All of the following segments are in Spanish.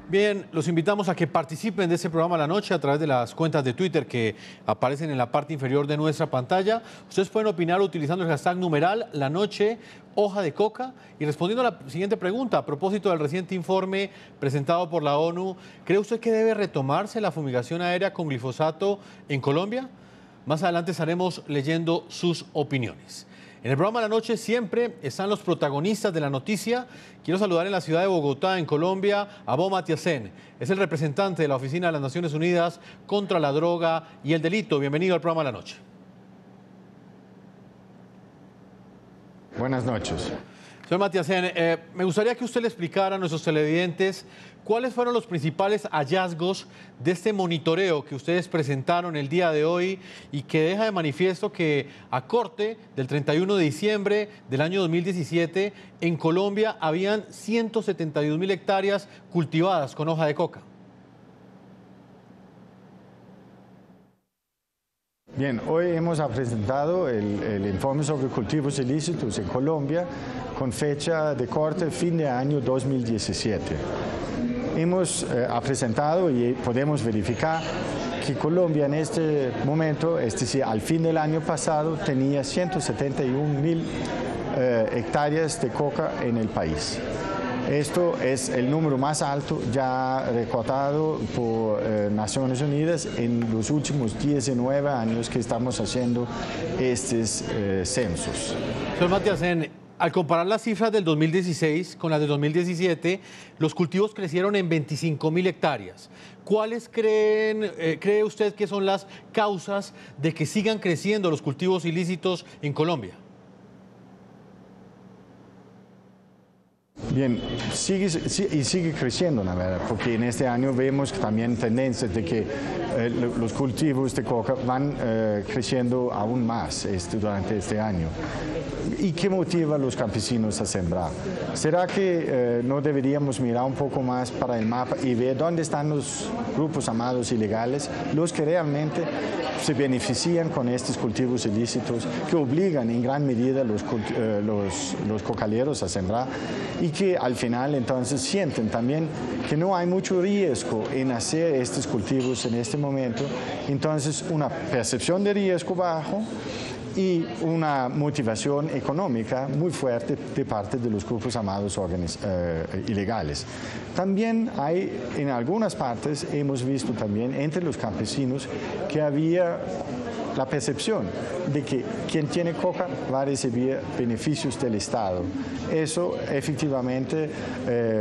Bien, los invitamos a que participen de este programa La Noche a través de las cuentas de Twitter que aparecen en la parte inferior de nuestra pantalla. Ustedes pueden opinar utilizando el hashtag numeral La Noche Hoja de Coca y respondiendo a la siguiente pregunta a propósito del reciente informe presentado por la ONU. ¿Cree usted que debe retomarse la fumigación aérea con glifosato en Colombia? Más adelante estaremos leyendo sus opiniones. En el programa La Noche siempre están los protagonistas de la noticia. Quiero saludar en la ciudad de Bogotá, en Colombia, a Bo Matiasen. Es el representante de la Oficina de las Naciones Unidas contra la Droga y el Delito. Bienvenido al programa La Noche. Buenas noches. Señor Matiasen, me gustaría que usted le explicara a nuestros televidentes cuáles fueron los principales hallazgos de este monitoreo que ustedes presentaron el día de hoy y que deja de manifiesto que a corte del 31 de diciembre del año 2017 en Colombia habían 172.000 hectáreas cultivadas con hoja de coca. Bien, hoy hemos presentado el informe sobre cultivos ilícitos en Colombia con fecha de corte fin de año 2017. Hemos presentado y podemos verificar que Colombia en este momento, es decir, al fin del año pasado, tenía 171.000 hectáreas de coca en el país. Esto es el número más alto ya recordado por Naciones Unidas en los últimos 19 años que estamos haciendo estos censos. Señor Matiasen, al comparar las cifras del 2016 con las del 2017, los cultivos crecieron en 25.000 hectáreas. ¿Cuáles cree usted que son las causas de que sigan creciendo los cultivos ilícitos en Colombia? Bien, sigue creciendo, la verdad, porque en este año vemos también tendencias de que los cultivos de coca van creciendo aún más durante este año. ¿Y qué motiva a los campesinos a sembrar? ¿Será que no deberíamos mirar un poco más para el mapa y ver dónde están los grupos armados ilegales, los que realmente se benefician con estos cultivos ilícitos, que obligan en gran medida a los cocaleros a sembrar y que al final entonces sienten también que no hay mucho riesgo en hacer estos cultivos en este momento, entonces una percepción de riesgo bajo y una motivación económica muy fuerte de parte de los grupos armados ilegales. También hay, en algunas partes, hemos visto también entre los campesinos que había la percepción de que quien tiene coca va a recibir beneficios del Estado. Eso efectivamente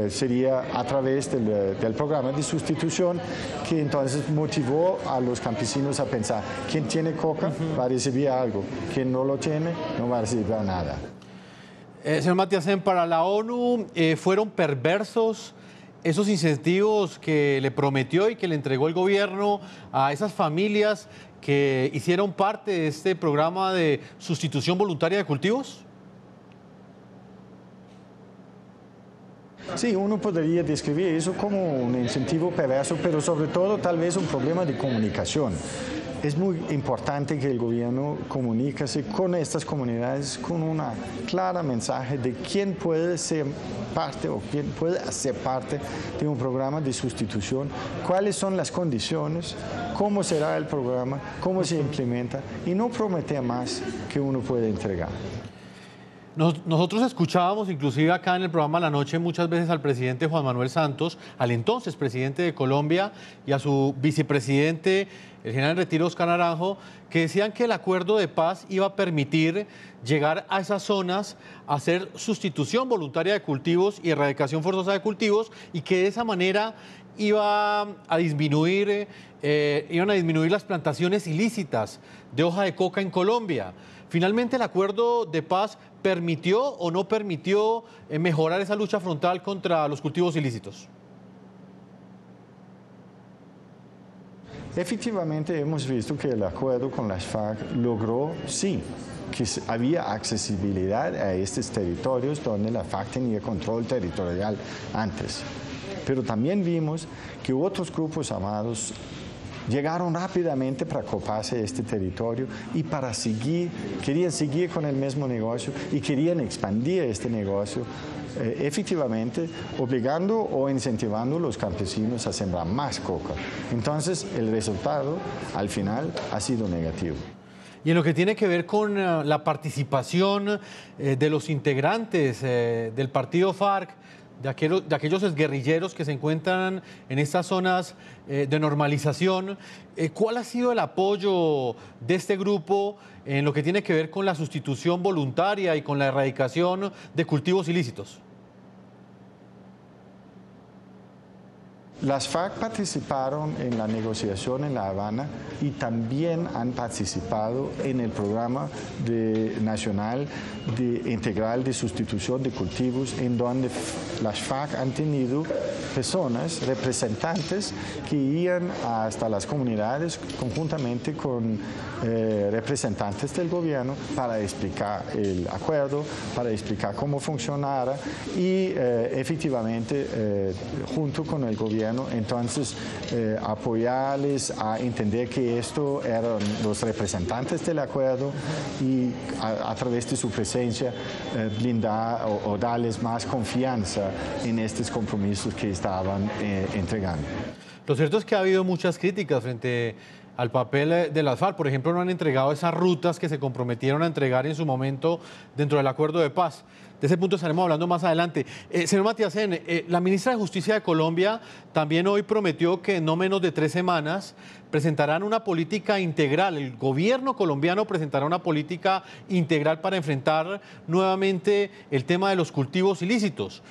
sería a través del programa de sustitución que entonces motivó a los campesinos a pensar, quien tiene coca va a recibir algo, quien no lo tiene no va a recibir nada. Señor Matiasen, para la ONU fueron perversos esos incentivos que le prometió y que le entregó el gobierno a esas familias que hicieron parte de este programa de sustitución voluntaria de cultivos. Sí, uno podría describir eso como un incentivo perverso, pero sobre todo tal vez un problema de comunicación. Es muy importante que el gobierno comunique con estas comunidades con una clara mensaje de quién puede ser parte o quién puede hacer parte de un programa de sustitución, cuáles son las condiciones, cómo será el programa, cómo se implementa y no prometer más que uno puede entregar. Nosotros escuchábamos, inclusive acá en el programa La Noche, muchas veces al presidente Juan Manuel Santos, al entonces presidente de Colombia, y a su vicepresidente, el general en retiro Oscar Naranjo, que decían que el acuerdo de paz iba a permitir llegar a esas zonas a hacer sustitución voluntaria de cultivos y erradicación forzosa de cultivos, y que de esa manera iban a disminuir las plantaciones ilícitas de hoja de coca en Colombia. Finalmente, ¿el acuerdo de paz permitió o no permitió mejorar esa lucha frontal contra los cultivos ilícitos? Efectivamente, hemos visto que el acuerdo con las FARC logró, sí, que había accesibilidad a estos territorios donde la FARC tenía control territorial antes. Pero también vimos que otros grupos armados llegaron rápidamente para coparse este territorio y querían seguir con el mismo negocio y querían expandir este negocio efectivamente obligando o incentivando a los campesinos a sembrar más coca. Entonces, el resultado al final ha sido negativo. Y en lo que tiene que ver con la participación de los integrantes del partido FARC, de aquellos exguerrilleros que se encuentran en estas zonas de normalización, ¿cuál ha sido el apoyo de este grupo en lo que tiene que ver con la sustitución voluntaria y con la erradicación de cultivos ilícitos? Las FARC participaron en la negociación en La Habana y también han participado en el programa nacional integral de sustitución de cultivos, en donde las FARC han tenido personas, representantes, que iban hasta las comunidades conjuntamente con representantes del gobierno para explicar el acuerdo, para explicar cómo funcionara y efectivamente junto con el gobierno entonces apoyarles a entender que esto eran los representantes del acuerdo y a través de su presencia blindar o darles más confianza en estos compromisos que estaban entregando. Lo cierto es que ha habido muchas críticas frente al papel de las FARC. Por ejemplo, no han entregado esas rutas que se comprometieron a entregar en su momento dentro del acuerdo de paz. De ese punto estaremos hablando más adelante. Señor Matiasen, la ministra de Justicia de Colombia también hoy prometió que en no menos de 3 semanas presentarán una política integral. El gobierno colombiano presentará una política integral para enfrentar nuevamente el tema de los cultivos ilícitos.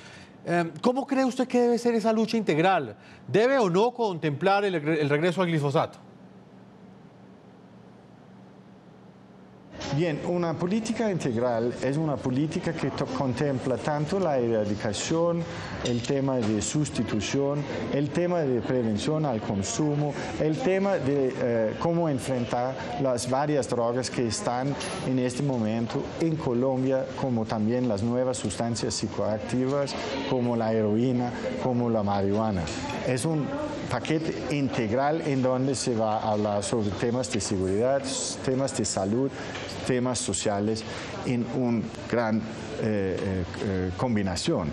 ¿Cómo cree usted que debe ser esa lucha integral? ¿Debe o no contemplar el regreso al glifosato? Bien, una política integral es una política que contempla tanto la erradicación, el tema de sustitución, el tema de prevención al consumo, el tema de cómo enfrentar las varias drogas que están en este momento en Colombia, como también las nuevas sustancias psicoactivas, como la heroína, como la marihuana. Es un paquete integral en donde se va a hablar sobre temas de seguridad, temas de salud, temas sociales en una gran combinación.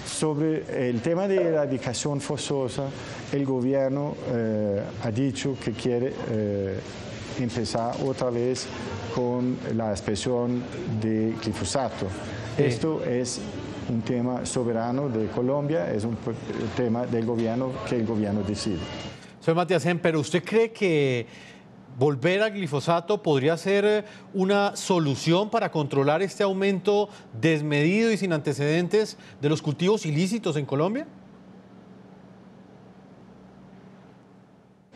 Sobre el tema de erradicación forzosa, el gobierno ha dicho que quiere empezar otra vez con la expresión de glifosato. Esto es un tema soberano de Colombia, es un tema del gobierno que el gobierno decide. Señor Matiasen, pero ¿usted cree que volver al glifosato podría ser una solución para controlar este aumento desmedido y sin antecedentes de los cultivos ilícitos en Colombia?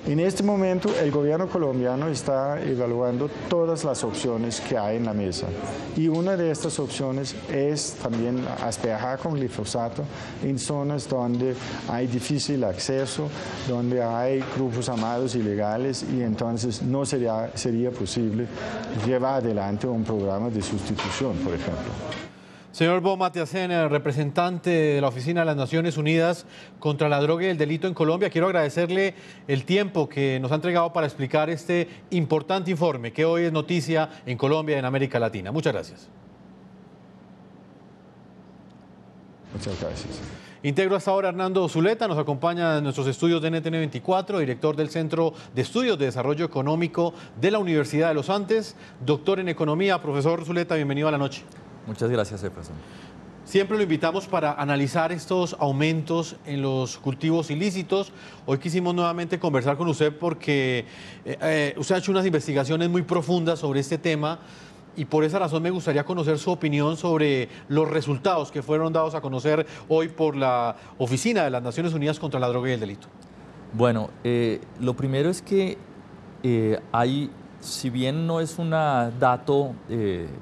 En este momento, el gobierno colombiano está evaluando todas las opciones que hay en la mesa. Y una de estas opciones es también aspejar con glifosato en zonas donde hay difícil acceso, donde hay grupos armados ilegales y entonces no sería posible llevar adelante un programa de sustitución, por ejemplo. Señor Bo Matiasen, representante de la Oficina de las Naciones Unidas contra la Droga y el Delito en Colombia, quiero agradecerle el tiempo que nos ha entregado para explicar este importante informe que hoy es noticia en Colombia y en América Latina. Muchas gracias. Muchas gracias. Integro hasta ahora Hernando Zuleta, nos acompaña en nuestros estudios de NTN 24, director del Centro de Estudios de Desarrollo Económico de la Universidad de los Andes, doctor en Economía. Profesor Zuleta, bienvenido a la noche. Muchas gracias, Jefferson. Siempre lo invitamos para analizar estos aumentos en los cultivos ilícitos. Hoy quisimos nuevamente conversar con usted porque usted ha hecho unas investigaciones muy profundas sobre este tema y por esa razón me gustaría conocer su opinión sobre los resultados que fueron dados a conocer hoy por la Oficina de las Naciones Unidas contra la Droga y el Delito. Bueno, lo primero es que si bien no es un dato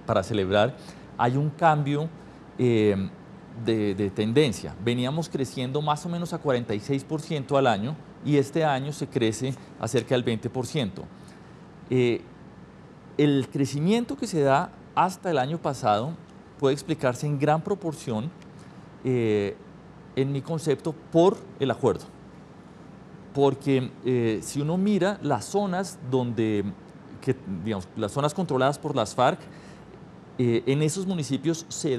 para celebrar, hay un cambio de tendencia. Veníamos creciendo más o menos a 46% al año y este año se crece a cerca del 20%. El crecimiento que se da hasta el año pasado puede explicarse en gran proporción, en mi concepto, por el acuerdo. Porque si uno mira las zonas digamos, las zonas controladas por las FARC, en esos municipios se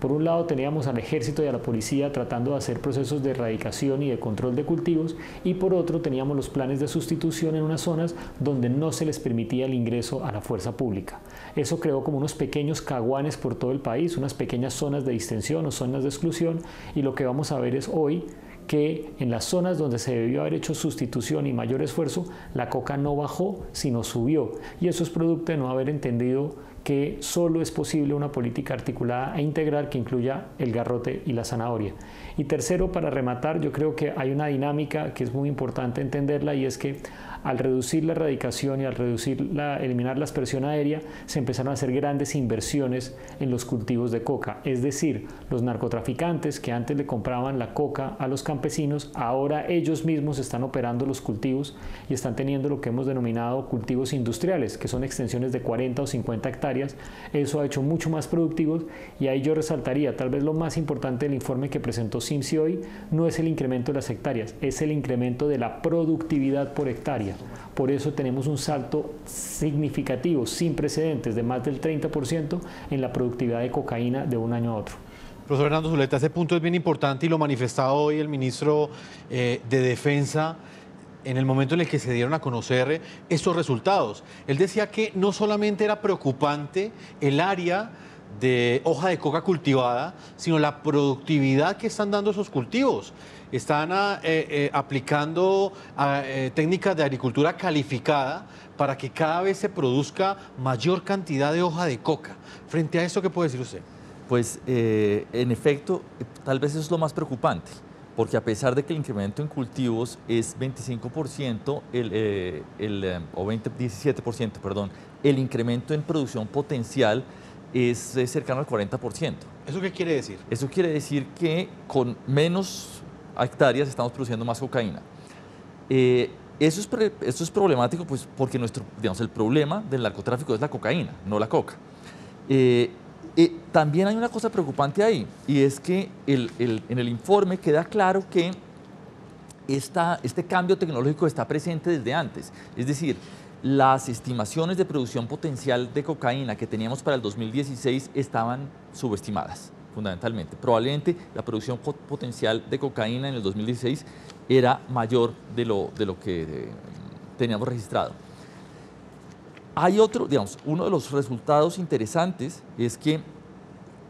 Por un lado teníamos al ejército y a la policía tratando de hacer procesos de erradicación y de control de cultivos, y por otro teníamos los planes de sustitución en unas zonas donde no se les permitía el ingreso a la fuerza pública. Eso creó como unos pequeños caguanes por todo el país, unas pequeñas zonas de distensión o zonas de exclusión, y lo que vamos a ver es hoy que en las zonas donde se debió haber hecho sustitución y mayor esfuerzo, la coca no bajó, sino subió. Y eso es producto de no haber entendido que solo es posible una política articulada e integral que incluya el garrote y la zanahoria. Y tercero, para rematar, yo creo que hay una dinámica que es muy importante entenderla, y es que al reducir la erradicación y al eliminar la aspersión aérea, se empezaron a hacer grandes inversiones en los cultivos de coca. Es decir, los narcotraficantes que antes le compraban la coca a los campesinos, ahora ellos mismos están operando los cultivos y están teniendo lo que hemos denominado cultivos industriales, que son extensiones de 40 o 50 hectáreas. Eso ha hecho mucho más productivos, y ahí yo resaltaría, tal vez lo más importante del informe que presentó CIMSI hoy, no es el incremento de las hectáreas, es el incremento de la productividad por hectárea. Por eso tenemos un salto significativo, sin precedentes, de más del 30% en la productividad de cocaína de un año a otro. Profesor Hernando Zuleta, ese punto es bien importante y lo manifestaba hoy el ministro de Defensa en el momento en el que se dieron a conocer estos resultados. Él decía que no solamente era preocupante el área de hoja de coca cultivada, sino la productividad que están dando esos cultivos. Están aplicando técnicas de agricultura calificada para que cada vez se produzca mayor cantidad de hoja de coca. Frente a eso, ¿qué puede decir usted? Pues en efecto, tal vez eso es lo más preocupante, porque a pesar de que el incremento en cultivos es 25%, o 17%, perdón, el incremento en producción potencial es cercano al 40%. ¿Eso qué quiere decir? Eso quiere decir que con menos hectáreas estamos produciendo más cocaína. Eso es problemático, pues, porque el problema del narcotráfico es la cocaína, no la coca. También hay una cosa preocupante ahí, y es que en el informe queda claro que este cambio tecnológico está presente desde antes. Es decir, las estimaciones de producción potencial de cocaína que teníamos para el 2016 estaban subestimadas, fundamentalmente. Probablemente la producción potencial de cocaína en el 2016 era mayor de lo que teníamos registrado. Hay uno de los resultados interesantes es que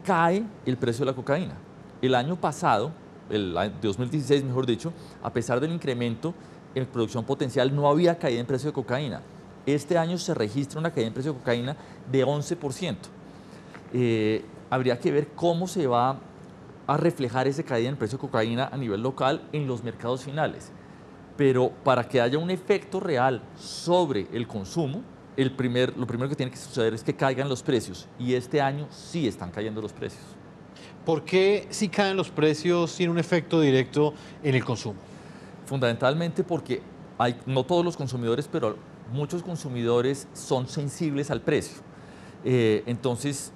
cae el precio de la cocaína. El año pasado, el año 2016 mejor dicho, a pesar del incremento en producción potencial, no había caída en precio de cocaína. Este año se registra una caída en precio de cocaína de 11%. Habría que ver cómo se va a reflejar esa caída en el precio de cocaína a nivel local en los mercados finales. Pero para que haya un efecto real sobre el consumo, lo primero que tiene que suceder es que caigan los precios, y este año sí están cayendo los precios. ¿Por qué si caen los precios tiene un efecto directo en el consumo? Fundamentalmente porque no todos los consumidores, pero muchos consumidores son sensibles al precio. Entonces,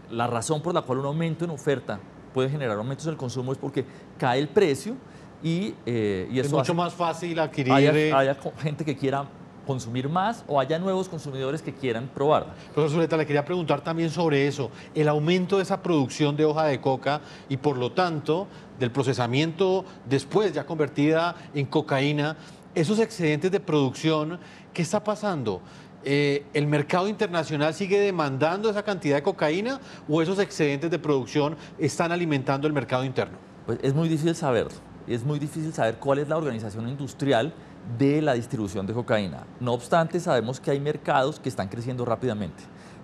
la razón por la cual un aumento en oferta puede generar aumentos en el consumo es porque cae el precio y eso es mucho más fácil adquirir. Haya gente que quiera consumir más o haya nuevos consumidores que quieran probarla. Profesor Zuleta, le quería preguntar también sobre eso, el aumento de esa producción de hoja de coca y por lo tanto del procesamiento después ya convertida en cocaína, esos excedentes de producción, ¿qué está pasando? ¿El mercado internacional sigue demandando esa cantidad de cocaína o esos excedentes de producción están alimentando el mercado interno? Pues es muy difícil saberlo. Es muy difícil saber cuál es la organización industrial de la distribución de cocaína. No obstante, sabemos que hay mercados que están creciendo rápidamente.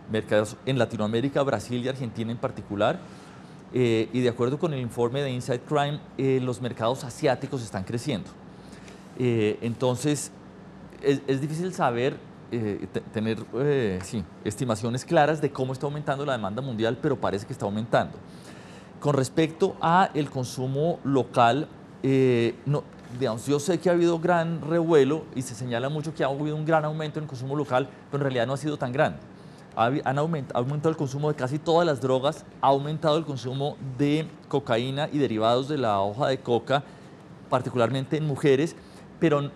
Mercados en Latinoamérica, Brasil y Argentina en particular. Y de acuerdo con el informe de Inside Crime, los mercados asiáticos están creciendo. Entonces, es difícil saber, tener estimaciones claras de cómo está aumentando la demanda mundial, pero parece que está aumentando. Con respecto al consumo local, yo sé que ha habido gran revuelo y se señala mucho que ha habido un gran aumento en el consumo local, pero en realidad no ha sido tan grande. Ha aumentado el consumo de casi todas las drogas, ha aumentado el consumo de cocaína y derivados de la hoja de coca, particularmente en mujeres, pero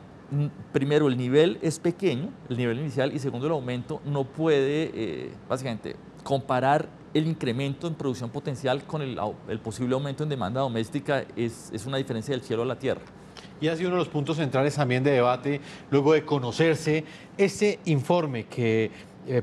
primero el nivel es pequeño, el nivel inicial, y segundo el aumento no puede básicamente comparar el incremento en producción potencial con el posible aumento en demanda doméstica es una diferencia del cielo a la tierra. Y ha sido uno de los puntos centrales también de debate, luego de conocerse ese informe que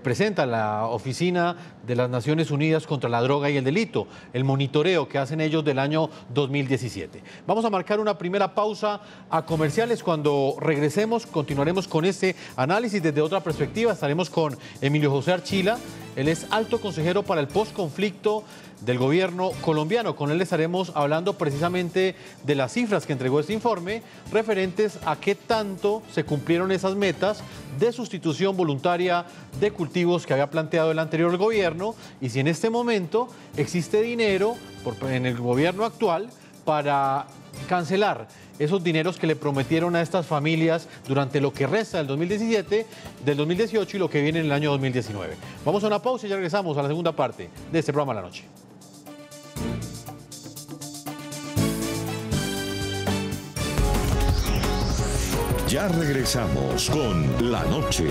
presenta la Oficina de las Naciones Unidas contra la Droga y el Delito, el monitoreo que hacen ellos del año 2017. Vamos a marcar una primera pausa a comerciales. Cuando regresemos continuaremos con este análisis desde otra perspectiva. Estaremos con Emilio José Archila, él es alto consejero para el postconflicto del gobierno colombiano. Con él estaremos hablando precisamente de las cifras que entregó este informe referentes a qué tanto se cumplieron esas metas de sustitución voluntaria de cultivos que había planteado el anterior gobierno y si en este momento existe dinero en el gobierno actual para cancelar esos dineros que le prometieron a estas familias durante lo que resta del 2017, del 2018 y lo que viene en el año 2019. Vamos a una pausa y ya regresamos a la segunda parte de este programa La Noche. Ya regresamos con La Noche.